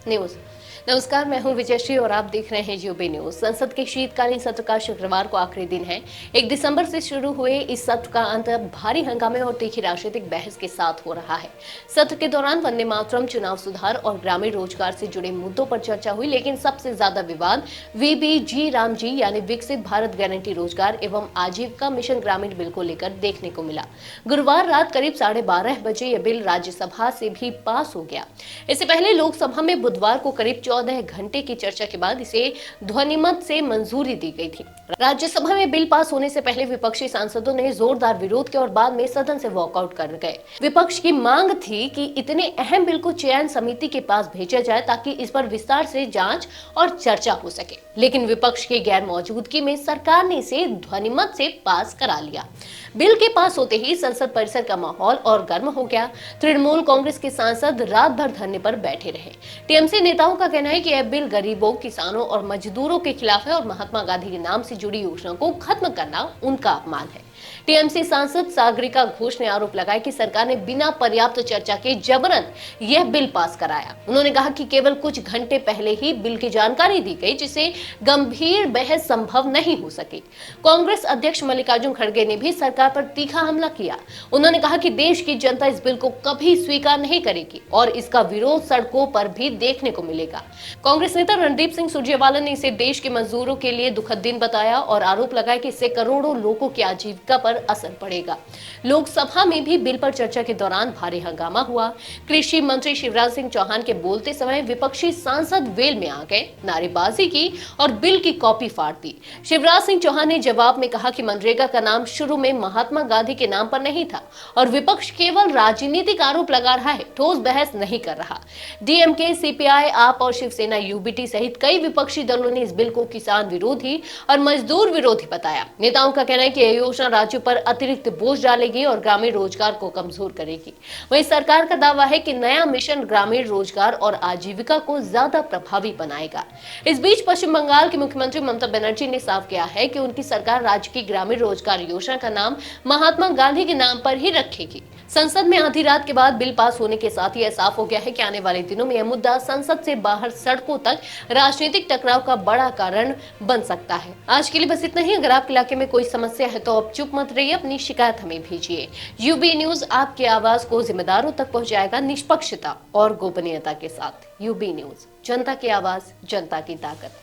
News. नमस्कार, मैं हूं विजयश्री और आप देख रहे हैं यूबी न्यूज। संसद के शीतकालीन सत्र का शुक्रवार को आखिरी दिन है। 1 दिसंबर से शुरू हुए इस सत्र का अंत भारी हंगामे और तीखी राजनीतिक बहस के साथ हो रहा है। सत्र के दौरान वंदे मातरम, चुनाव सुधार और ग्रामीण रोजगार से जुड़े मुद्दों पर चर्चा हुई, लेकिन सबसे ज्यादा विवाद वीबीजी रामजी यानी विकसित भारत गारंटी रोजगार एवं आजीविका मिशन ग्रामीण बिल को लेकर देखने को मिला। गुरुवार रात करीब 12:30 बजे यह बिल राज्यसभा से भी पास हो गया। इससे पहले लोकसभा में बुधवार को करीब 14 घंटे की चर्चा के बाद इसे ध्वनिमत से मंजूरी दी गई थी। राज्यसभा में बिल पास होने से पहले विपक्षी सांसदों ने जोरदार विरोध किया और बाद में सदन से वॉकआउट कर गए। विपक्ष की मांग थी कि इतने अहम बिल को चयन समिति के पास भेजा जाए ताकि इस पर विस्तार से जांच और चर्चा हो सके, लेकिन विपक्ष की गैर मौजूदगी में सरकार ने इसे ध्वनिमत से पास करा लिया। बिल के पास होते ही संसद परिसर का माहौल और गर्म हो गया। तृणमूल कांग्रेस के सांसद रात भर धरने पर बैठे रहे। टीएमसी नेताओं का कहना है कि यह बिल गरीबों, किसानों और मजदूरों के खिलाफ है और महात्मा गांधी के नाम से जुड़ी योजना को खत्म करना उनका अपमान है। टीएमसी सांसद सागरिका घोष ने आरोप लगाया कि सरकार ने बिना पर्याप्त चर्चा के जबरन यह बिल पास कराया। उन्होंने कहा कि केवल कुछ घंटे पहले ही बिल की जानकारी दी गई, जिससे गंभीर बहस संभव नहीं हो सकी। कांग्रेस अध्यक्ष मल्लिकार्जुन खड़गे ने भी सरकार पर तीखा हमला किया। उन्होंने कहा कि देश की जनता इस बिल को कभी स्वीकार नहीं करेगी और इसका विरोध सड़कों पर भी देखने को मिलेगा। कांग्रेस नेता रणदीप सिंह सुरजेवाला ने इसे देश के मजदूरों के लिए दुखद दिन बताया और आरोप लगाया कि इससे करोड़ों लोगों की आजीविका पर असर पड़ेगा। लोकसभा में भी बिल पर चर्चा के दौरान भारी हंगामा हुआ। कृषि मंत्री शिवराज सिंह चौहान के बोलते समय विपक्षी सांसद वेल में आ गए, नारेबाजी की और बिल की कॉपी फाड़ दी। शिवराज सिंह चौहान ने जवाब में कहा कि मनरेगा का नाम शुरू में महात्मा गांधी के नाम पर नहीं था और विपक्ष केवल राजनीतिक आरोप लगा रहा है, ठोस बहस नहीं कर रहा। डीएमके, सीपीआई, आप और शिवसेना यूबीटी सहित कई विपक्षी दलों ने इस बिल को किसान विरोधी और मजदूर विरोधी बताया। नेताओं का कहना है कि यह योजना राज्यों पर अतिरिक्त बोझ डालेगी और ग्रामीण रोजगार को कमजोर करेगी। वहीं सरकार का दावा है कि नया मिशन ग्रामीण रोजगार और आजीविका को ज्यादा प्रभावी बनाएगा। इस बीच पश्चिम बंगाल की मुख्यमंत्री ममता बनर्जी ने साफ किया है कि उनकी सरकार राज्य की ग्रामीण रोजगार योजना का नाम महात्मा गांधी के नाम पर ही रखेगी। संसद में आधी रात के बाद बिल पास होने के साथ ही यह साफ हो गया है कि आने वाले दिनों में यह मुद्दा संसद से बाहर सड़कों तक राजनीतिक टकराव का बड़ा कारण बन सकता है। आज के लिए बस इतना ही। अगर आपके इलाके में कोई समस्या है तो आप चुप मत रहिए, अपनी शिकायत हमें भेजिए। यूबी न्यूज आपकी आवाज को जिम्मेदारों तक पहुंचाएगा, निष्पक्षता और गोपनीयता के साथ। यूबी न्यूज, जनता की आवाज, जनता की ताकत।